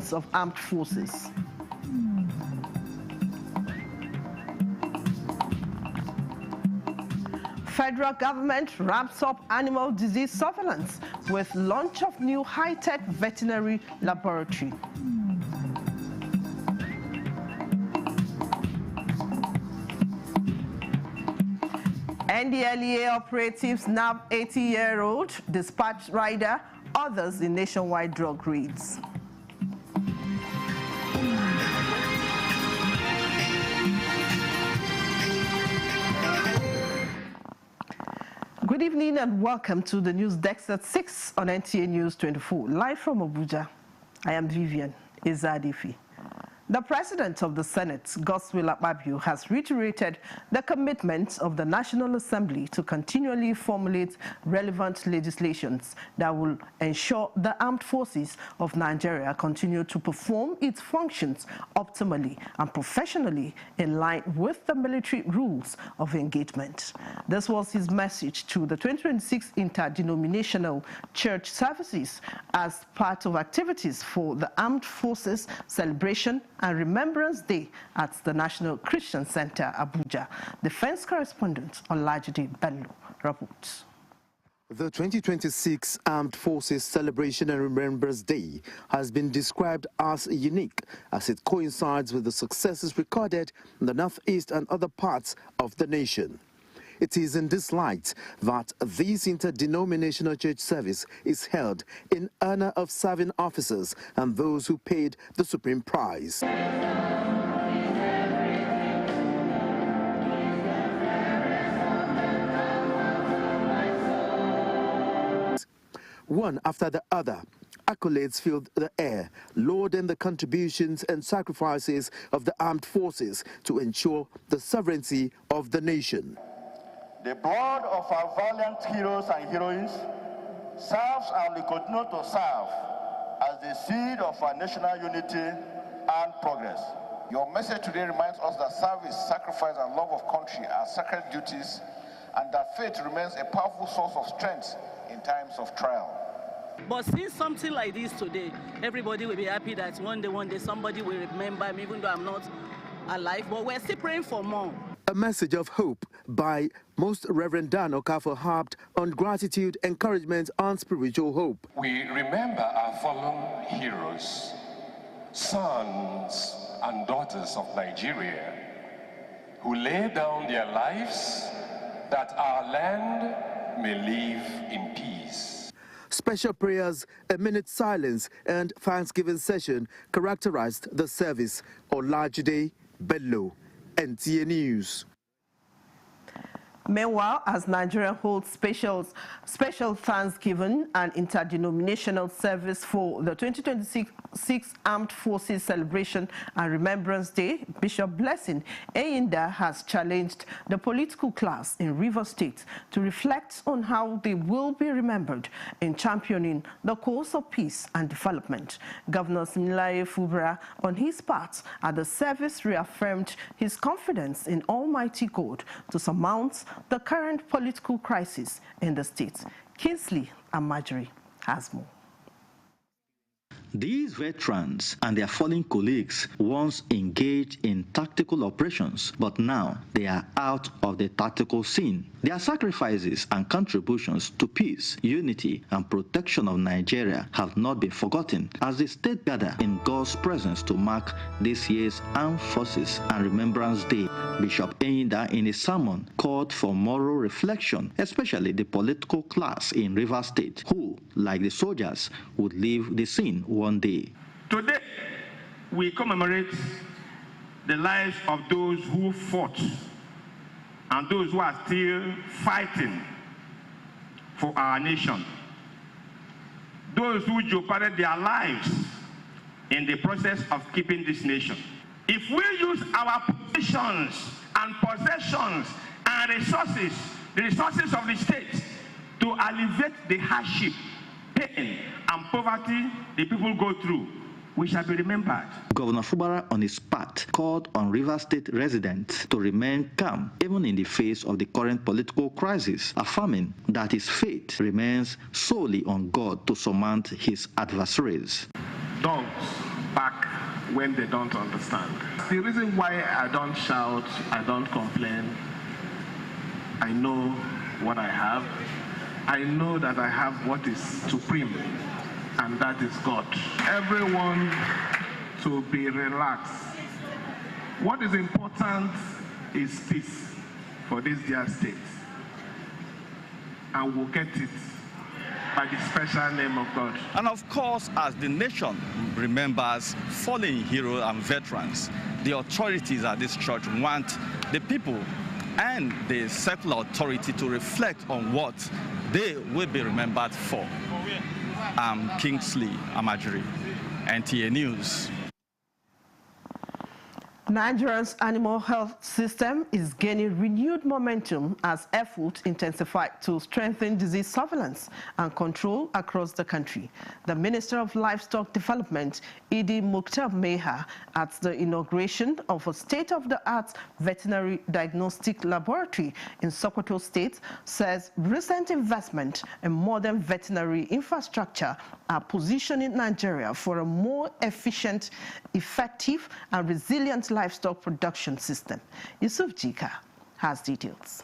celebrations of armed forces. Federal government ramps up animal disease surveillance with launch of new high-tech veterinary laboratory. NDLEA operatives nab 80-year-old dispatch rider, others in nationwide drug raids. Good evening and welcome to the news desk at 6 on NTA News 24. Live from Abuja, I am Vivian Izadifi. The President of the Senate, Godswill Akpabio, has reiterated the commitment of the National Assembly to continually formulate relevant legislations that will ensure the armed forces of Nigeria continue to perform its functions optimally and professionally in line with the military rules of engagement. This was his message to the 2026 interdenominational church services as part of activities for the Armed Forces Celebration and Remembrance Day at the National Christian Center, Abuja. Defense correspondent Olajide Bello reports. The 2026 Armed Forces Celebration and Remembrance Day has been described as unique as it coincides with the successes recorded in the Northeast and other parts of the nation. It is in this light that this interdenominational church service is held in honor of serving officers and those who paid the supreme price. One after the other, accolades filled the air, lauding the contributions and sacrifices of the armed forces to ensure the sovereignty of the nation. The blood of our valiant heroes and heroines serves and will continue to serve as the seed of our national unity and progress. Your message today reminds us that service, sacrifice, and love of country are sacred duties, and that faith remains a powerful source of strength in times of trial. But since something like this today, everybody will be happy that one day somebody will remember me, even though I'm not alive, but we're still praying for more. A message of hope by Most Reverend Dan Okafor harped on gratitude, encouragement, and spiritual hope. We remember our fallen heroes, sons and daughters of Nigeria, who laid down their lives that our land may live in peace. Special prayers, a minute silence, and Thanksgiving session characterized the service. Olajide Bello, NTA News. Meanwhile, as Nigeria holds special Thanksgiving and interdenominational service for the 2026 Armed Forces Celebration and Remembrance Day, Bishop Blessing Eyinda has challenged the political class in Rivers State to reflect on how they will be remembered in championing the cause of peace and development. Governor Similaye Fubara, on his part, at the service reaffirmed his confidence in Almighty God to surmount the current political crisis in the state. Kingsley and Marjorie has more. These veterans and their fallen colleagues once engaged in tactical operations, but now they are out of the tactical scene. Their sacrifices and contributions to peace, unity, and protection of Nigeria have not been forgotten as the state gather in God's presence to mark this year's Armed Forces and Remembrance Day. Bishop Eyinda, in a sermon, called for moral reflection, especially the political class in Rivers State, who, like the soldiers, would leave the scene one day. Today, we commemorate the lives of those who fought and those who are still fighting for our nation. Those who jeopardized their lives in the process of keeping this nation. If we use our positions and possessions and resources, the resources of the state, to alleviate the hardship, pain, and poverty the people go through, we shall be remembered. Governor Fubara, on his part, called on Rivers State residents to remain calm even in the face of the current political crisis, affirming that his faith remains solely on God to surmount his adversaries. Dogs back when they don't understand. The reason why I don't shout, I don't complain, I know what I have. I know that I have what is supreme, and that is God. Everyone to be relaxed. What is important is peace for this dear state. And we'll get it by the special name of God. And of course, as the nation remembers fallen heroes and veterans, the authorities at this church want the people and the secular authority to reflect on what they will be remembered for. I'm Kingsley Amajiri, NTA News. Nigeria's animal health system is gaining renewed momentum as efforts intensify to strengthen disease surveillance and control across the country. The Minister of Livestock Development, Idi Mukhtar Meha, at the inauguration of a state-of-the-art veterinary diagnostic laboratory in Sokoto State, says recent investment in modern veterinary infrastructure are positioning Nigeria for a more efficient, effective, and resilient livestock production system. Yusuf Jika has details.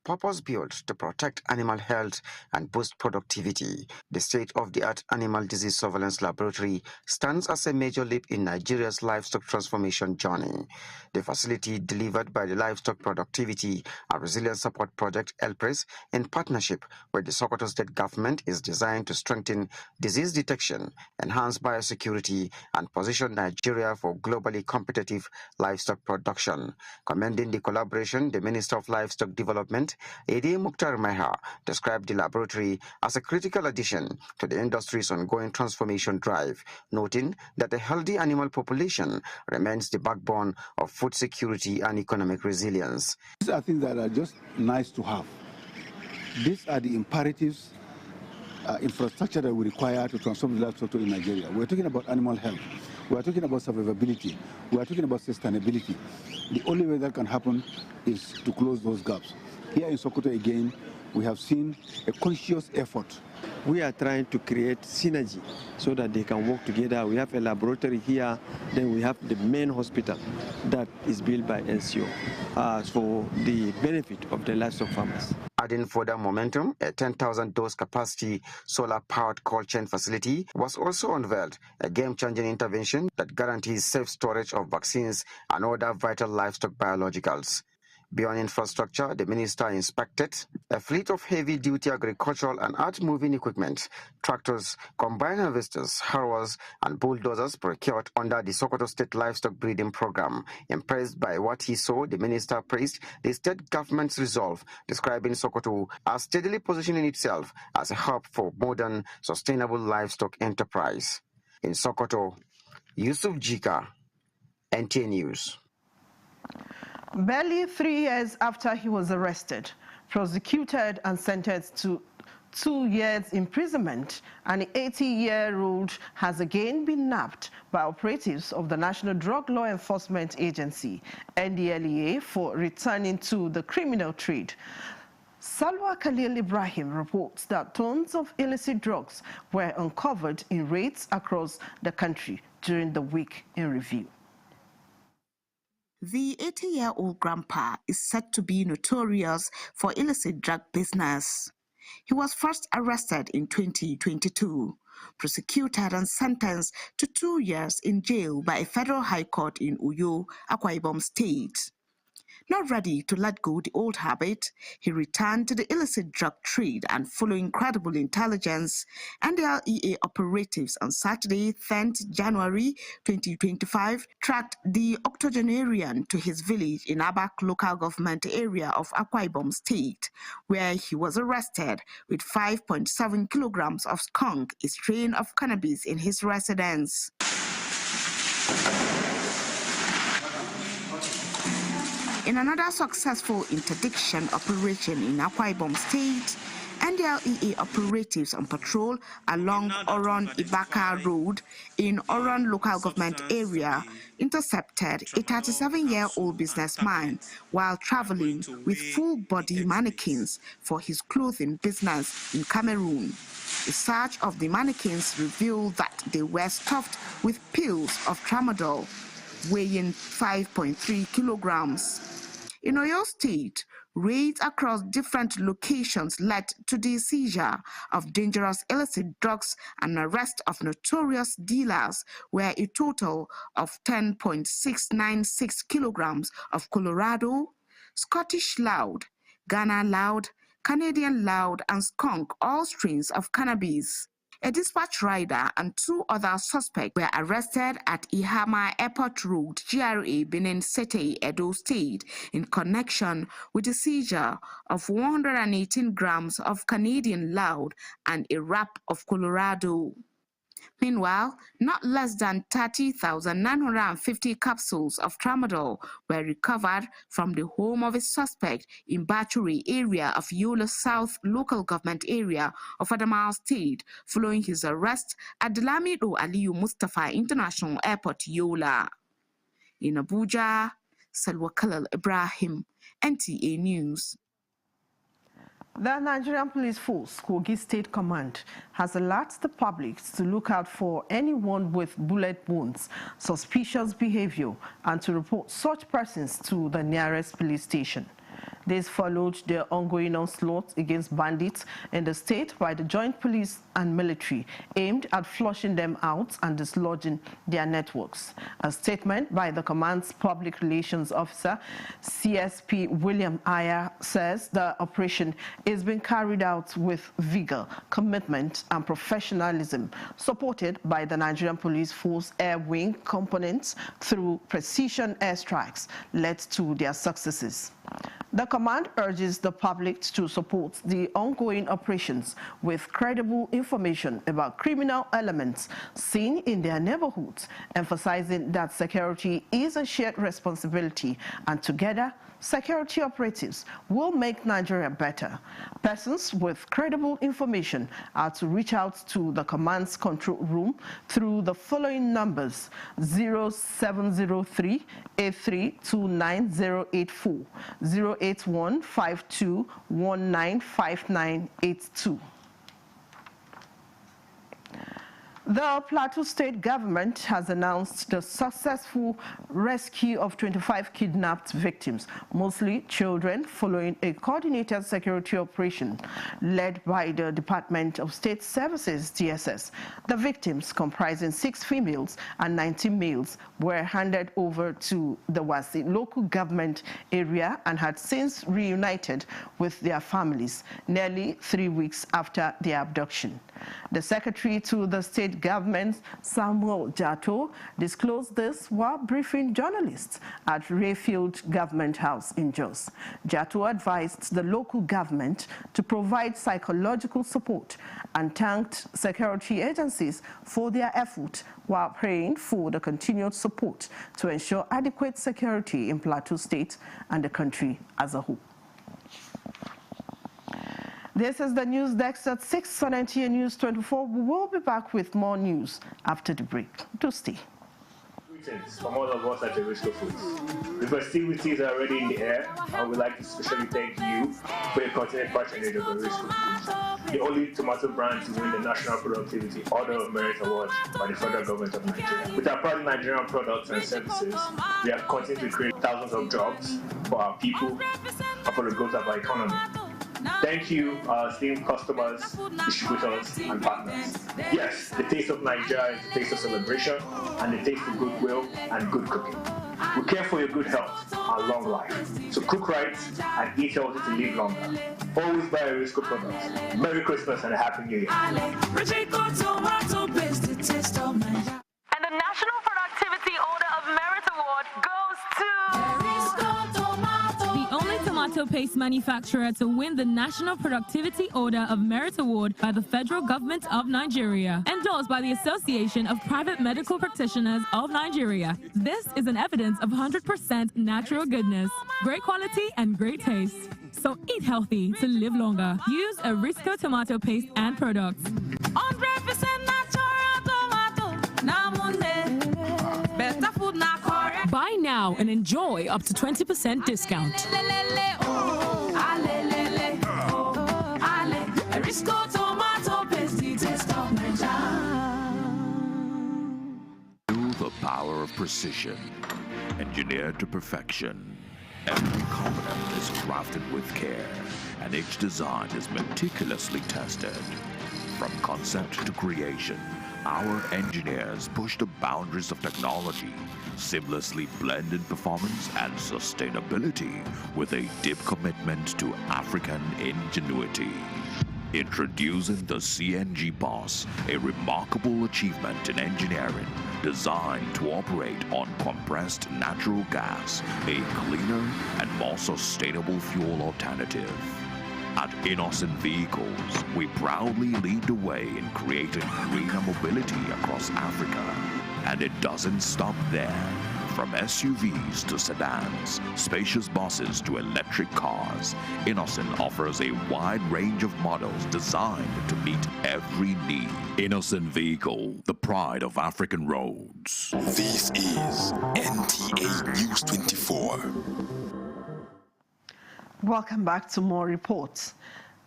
Purpose-built to protect animal health and boost productivity, the state-of-the-art animal disease surveillance laboratory stands as a major leap in Nigeria's livestock transformation journey. The facility, delivered by the Livestock Productivity and Resilience Support Project (LPRES) in partnership with the Sokoto State government, is designed to strengthen disease detection, enhance biosecurity, and position Nigeria for globally competitive livestock production. Commending the collaboration, the Minister of Livestock Development, Idi Mukhtar Meha, described the laboratory as a critical addition to the industry's ongoing transformation drive, noting that a healthy animal population remains the backbone of food security and economic resilience. These are things that are just nice to have. These are the imperatives, infrastructure that we require to transform the livestock in Nigeria. We're talking about animal health. We are talking about survivability. We are talking about sustainability. The only way that can happen is to close those gaps. Here in Sokoto again, we have seen a conscious effort. We are trying to create synergy so that they can work together. We have a laboratory here, then we have the main hospital that is built by NCO for the benefit of the livestock farmers. Adding further momentum, a 10,000 dose capacity solar-powered cold chain facility was also unveiled, a game-changing intervention that guarantees safe storage of vaccines and other vital livestock biologicals. Beyond infrastructure, the minister inspected a fleet of heavy-duty agricultural and earth-moving equipment, tractors, combine harvesters, harrows, and bulldozers procured under the Sokoto State Livestock Breeding Program. Impressed by what he saw, the minister praised the state government's resolve, describing Sokoto as steadily positioning itself as a hub for modern, sustainable livestock enterprise. In Sokoto, Yusuf Jika, NTA News. Barely 3 years after he was arrested, prosecuted and sentenced to 2 years imprisonment, an 80-year-old has again been nabbed by operatives of the National Drug Law Enforcement Agency, NDLEA, for returning to the criminal trade. Salwa Khalil Ibrahim reports that tons of illicit drugs were uncovered in raids across the country during the week in review. The 80-year-old grandpa is said to be notorious for illicit drug business. He was first arrested in 2022, prosecuted and sentenced to 2 years in jail by a federal high court in Uyo, Akwa Ibom State. Not ready to let go the old habit, he returned to the illicit drug trade, and following credible intelligence, NDLEA operatives on Saturday, 10th January 2025, tracked the octogenarian to his village in Abak local government area of Akwa Ibom State, where he was arrested with 5.7 kilograms of skunk, a strain of cannabis, in his residence. In another successful interdiction operation in Akwa Ibom State, NDLEA operatives on patrol along Oron-Ibaka Road in Oron local government area intercepted a 37-year-old businessman while traveling with full-body mannequins for his clothing business in Cameroon. Research of the mannequins revealed that they were stuffed with pills of tramadol, weighing 5.3 kilograms. In Oyo State, raids across different locations led to the seizure of dangerous illicit drugs and arrest of notorious dealers, where a total of 10.696 kilograms of Colorado, Scottish Loud, Ghana Loud, Canadian Loud, and skunk, all strains of cannabis. A dispatch rider and 2 other suspects were arrested at Ihama Airport Road, GRA, Benin City, Edo State, in connection with the seizure of 118 grams of Canadian Loud and a wrap of Colorado. Meanwhile, not less than 30,950 capsules of tramadol were recovered from the home of a suspect in Baturi area of Yola South local government area of Adamawa State following his arrest at the Lamido Aliyu Mustafa International Airport, Yola. In Abuja, Salwa Khalil Ibrahim, NTA News. The Nigerian Police Force, Kogi State Command, has alerted the public to look out for anyone with bullet wounds, suspicious behavior, and to report such persons to the nearest police station. This followed the ongoing onslaught against bandits in the state by the joint police and military, aimed at flushing them out and dislodging their networks. A statement by the command's public relations officer, CSP William Aya, says the operation is being carried out with vigor, commitment, and professionalism, supported by the Nigerian Police Force Air Wing components through precision airstrikes led to their successes. The command urges the public to support the ongoing operations with credible information about criminal elements seen in their neighborhoods, emphasizing that security is a shared responsibility, and together, security operatives will make Nigeria better. Persons with credible information are to reach out to the command's control room through the following numbers: 0703 8329084, 08152195982. The Plateau State government has announced the successful rescue of 25 kidnapped victims, mostly children, following a coordinated security operation led by the Department of State Services, DSS. The victims, comprising 6 females and 19 males, were handed over to the Wasi local government area and had since reunited with their families nearly 3 weeks after their abduction. The secretary to the state government, Samuel Jato, disclosed this while briefing journalists at Rayfield Government House in Jos. Jato advised the local government to provide psychological support and thanked security agencies for their effort, while praying for the continued support to ensure adequate security in Plateau State and the country as a whole. This is the news desk at 6 on NTA News 24. We will be back with more news after the break. Do stay. Greetings from all of us at Erisco Foods. The festivities are already in the air, and we'd like to especially thank you for your continued patronage of Erisco Foods, the only tomato brand to win the National Productivity Order of Merit Award by the federal government of Nigeria. With our proud Nigerian products and services, we have continued to create thousands of jobs for our people and for the growth of our economy. Thank you, our esteemed customers, distributors, and partners. Yes, the taste of Nigeria is the taste of celebration and the taste of goodwill and good cooking. We care for your good health and long life. So cook right and eat healthy to live longer. Always buy Erisco products. Merry Christmas and a Happy New Year. And the National Productivity Order of Merit Award goes to the only tomato paste manufacturer to win the National Productivity Order of Merit Award by the federal government of Nigeria, endorsed by the Association of Private Medical Practitioners of Nigeria. This is an evidence of 100% natural goodness, great quality, and great taste. So eat healthy to live longer. Use Erisco tomato paste and products. 100% natural tomato. Better food now, correct. Buy now and enjoy up to 20% discount. Erisco tomato paste. the power of precision, engineered to perfection. Every component is crafted with care, and each design is meticulously tested. From concept to creation, our engineers push the boundaries of technology, seamlessly blending performance and sustainability with a deep commitment to African ingenuity. Introducing the CNG Boss, a remarkable achievement in engineering designed to operate on compressed natural gas, a cleaner and more sustainable fuel alternative. At Innocent Vehicles, we proudly lead the way in creating greener mobility across Africa. And it doesn't stop there. From SUVs to sedans, spacious buses to electric cars, Innocent offers a wide range of models designed to meet every need. Innocent Vehicle, the pride of African roads. This is NTA News 24. Welcome back to more reports.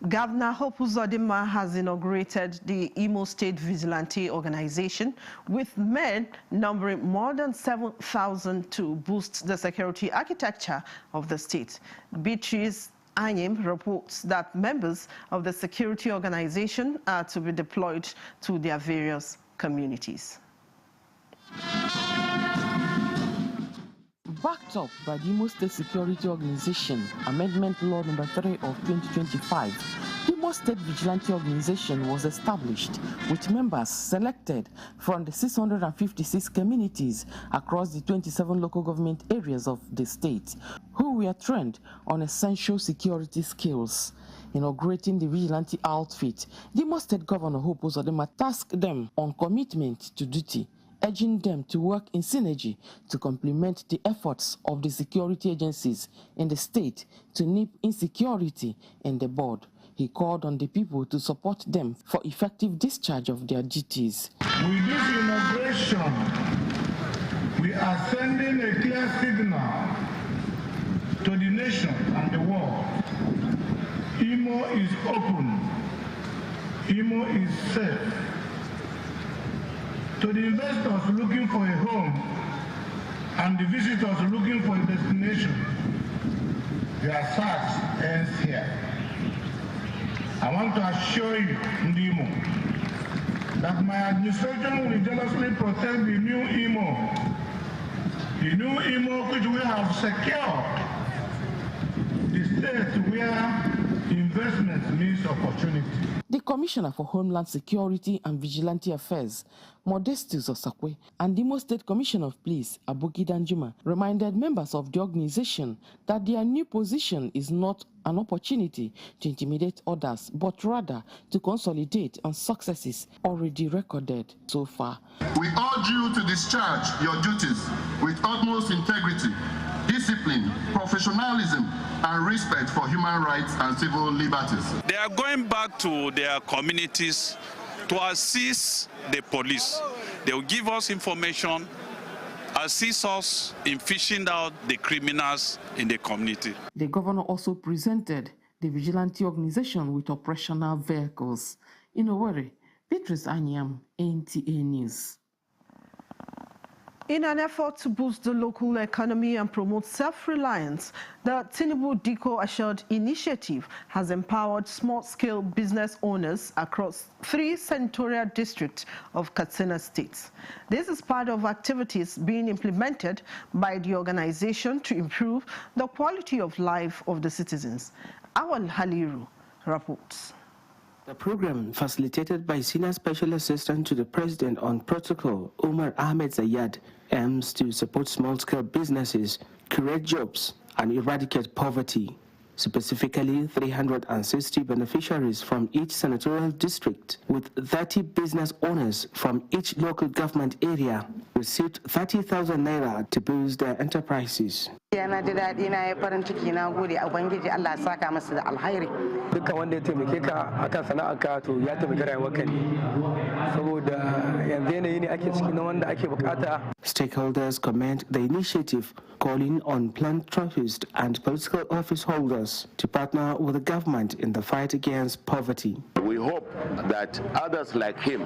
Governor Hope Uzodinma has inaugurated the Imo State Vigilante Organization with men numbering more than 7,000 to boost the security architecture of the state. Beatrice Anyim reports that members of the security organization are to be deployed to their various communities. Backed up by the Imo State Security Organization, Amendment Law No. 3 of 2025, the Imo State Vigilante Organization was established with members selected from the 656 communities across the 27 local government areas of the state, who were trained on essential security skills. Inaugurating the vigilante outfit, the Imo State Governor Hope Uzodinma tasked them on commitment to duty, urging them to work in synergy to complement the efforts of the security agencies in the state to nip insecurity in the bud. He called on the people to support them for effective discharge of their duties. With this inauguration, we are sending a clear signal to the nation and the world. Imo is open. Imo is safe. To the investors looking for a home and the visitors looking for a destination, their search ends here. I want to assure you, Ndimo, that my administration will jealously protect the new Imo which we have secured, the state where investment means opportunity. The Commissioner for Homeland Security and Vigilante Affairs, Modestus Osakwe, and the Imo State Commissioner of Police, Aboki Danjuma, reminded members of the organization that their new position is not an opportunity to intimidate others, but rather to consolidate on successes already recorded so far. We urge you to discharge your duties with utmost integrity, discipline, professionalism, and respect for human rights and civil liberties. They are going back to their communities to assist the police. They will give us information, assist us in fishing out the criminals in the community. The governor also presented the vigilante organization with operational vehicles. In Owerri, Beatrice Anyam, NTA News. In an effort to boost the local economy and promote self-reliance, the Tinubu Diko Assured initiative has empowered small-scale business owners across 3 senatorial districts of Katsina State. This is part of activities being implemented by the organization to improve the quality of life of the citizens. Awal Haliru reports. The program, facilitated by Senior Special Assistant to the President on Protocol, Umar Ahmed Zayad, aims to support small-scale businesses, create jobs, and eradicate poverty. Specifically, 360 beneficiaries from each senatorial district, with 30 business owners from each local government area, received 30,000 naira to boost their enterprises. Yana ji daɗi na ya farin ciki na gode a Ubangiji Allah ya saka masa da alhairi. Dukkan wanda ya taimake ka akan sana'arka to ya taimaki rayuwarka ne. Saboda yanzu yanayi ne ake ciki na wanda ake bukata. Stakeholders commend the initiative, calling on philanthropists and political office holders to partner with the government in the fight against poverty. We hope that others like him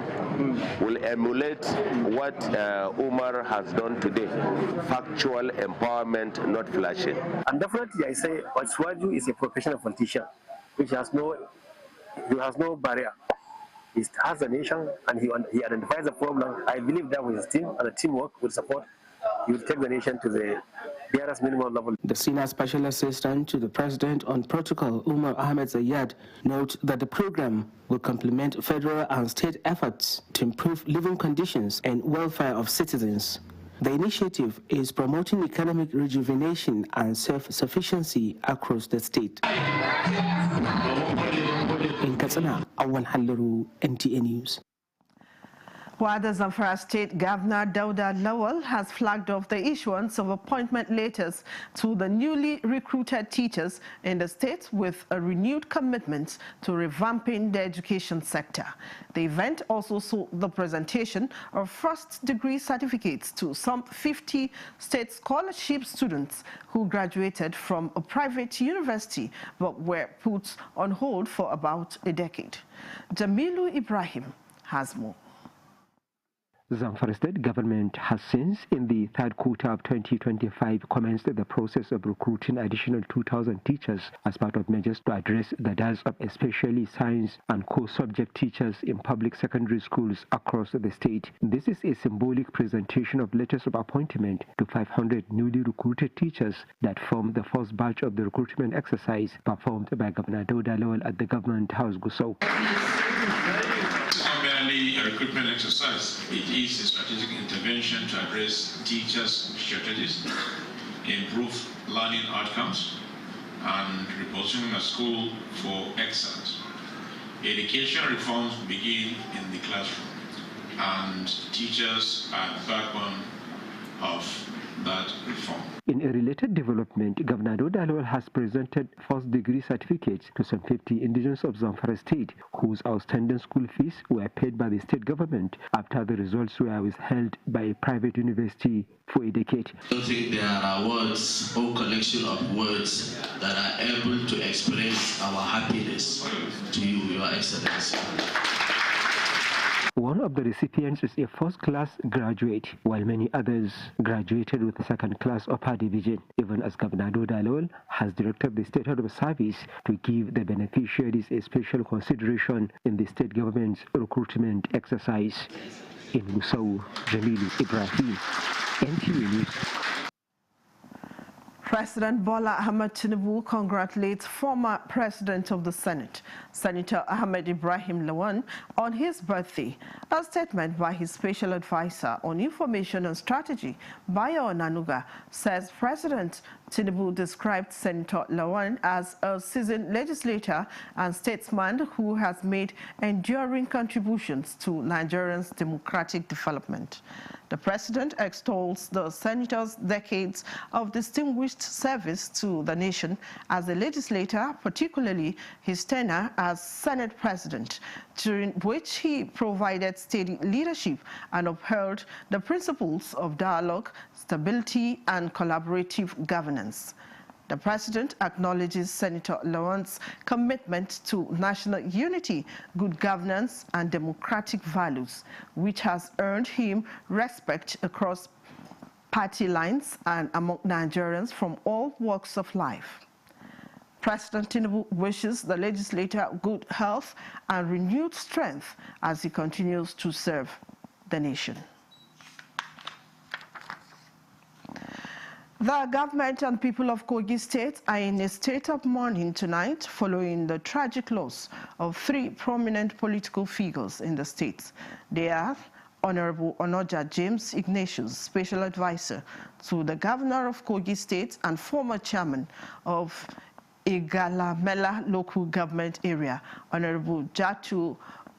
will emulate what Umar has done today. Factual empowerment, not flashing. And definitely I say Osiwaju is a professional politician which has no barrier. He has a nation and he identifies the problem. I believe that with his team and the teamwork with support, he will take the nation to the barest minimum level. The senior special assistant to the president on protocol, Umar Ahmed Zayed, notes that the program will complement federal and state efforts to improve living conditions and welfare of citizens. The initiative is promoting economic rejuvenation and self-sufficiency across the state. In Katsina, Awan Halliru, NTA News. While the Zamfara State Governor Dauda Lawal has flagged off the issuance of appointment letters to the newly recruited teachers in the state with a renewed commitment to revamping the education sector. The event also saw the presentation of first-degree certificates to some 50 state scholarship students who graduated from a private university but were put on hold for about a decade. Jamilu Ibrahim has more. The Zamfara State government has since, in the third quarter of 2025, commenced the process of recruiting additional 2,000 teachers as part of measures to address the dearth of especially science and core subject teachers in public secondary schools across the state. This is a symbolic presentation of letters of appointment to 500 newly recruited teachers that form the first batch of the recruitment exercise performed by Governor Dauda Lawal at the Government House, Gusau. A recruitment exercise. It is a strategic intervention to address teachers' shortages, improve learning outcomes, and repositioning a school for excellence. Education reforms begin in the classroom, and teachers are the backbone of that reform. In a related development, Governor Dauda Lawal has presented first-degree certificates to some 50 indigenes of Zamfara State whose outstanding school fees were paid by the state government after the results were withheld by a private university for a decade. I don't think there are words or collection of words that are able to express our happiness to you, Your Excellency. One of the recipients is a first-class graduate, while many others graduated with second-class upper division, even as Governor Dauda Lawal has directed the State Head of Service to give the beneficiaries a special consideration in the state government's recruitment exercise. In Gusau, Jamilu Ibrahim, NTA News. President Bola Ahmed Tinubu congratulates former President of the Senate, Senator Ahmed Ibrahim Lawan, on his birthday. A statement by his special advisor on information and strategy, Bayo Onanuga, says President Tinubu described Senator Lawan as a seasoned legislator and statesman who has made enduring contributions to Nigeria's democratic development. The president extols the senator's decades of distinguished service to the nation as a legislator, particularly his tenure as Senate president, during which he provided steady leadership and upheld the principles of dialogue, stability, and collaborative governance. The president acknowledges Senator Lawan's commitment to national unity, good governance, and democratic values, which has earned him respect across party lines and among Nigerians from all walks of life. President Tinubu wishes the legislator good health and renewed strength as he continues to serve the nation. The government and people of Kogi State are in a state of mourning tonight following the tragic loss of 3 prominent political figures in the state. They are Honorable Onoja James Ignatius, Special Advisor to the Governor of Kogi State and former Chairman of Igalamela Local Government Area, Honorable Jatu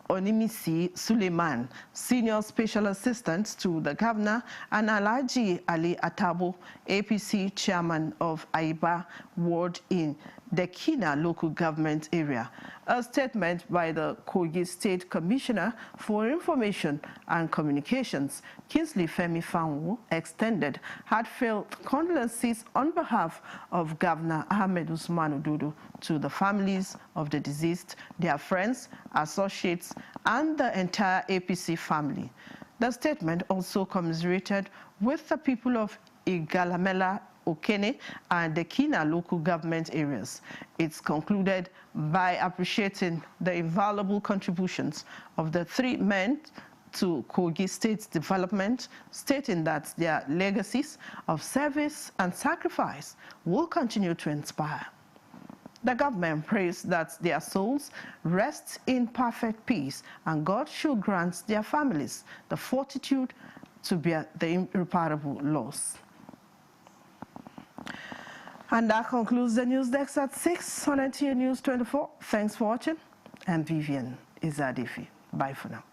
Onimisi Suleiman, Senior Special Assistant to the Governor, and Alhaji Ali Atabo, APC Chairman of Aiba Ward in the Kina local government area. A statement by the Kogi State Commissioner for Information and Communications, Kingsley Femi Fanwo, extended heartfelt condolences on behalf of Governor Ahmed Usman Ododo to the families of the deceased, their friends, associates, and the entire APC family. The statement also commiserated with the people of Igalamela, Okene, and the Kina local government areas. It's concluded by appreciating the invaluable contributions of the three men to Kogi State's development, stating that their legacies of service and sacrifice will continue to inspire. The government prays that their souls rest in perfect peace, and God should grant their families the fortitude to bear the irreparable loss. And that concludes the News Desk at 6 on NTA News 24. Thanks for watching. I'm Vivian Izadefi. Bye for now.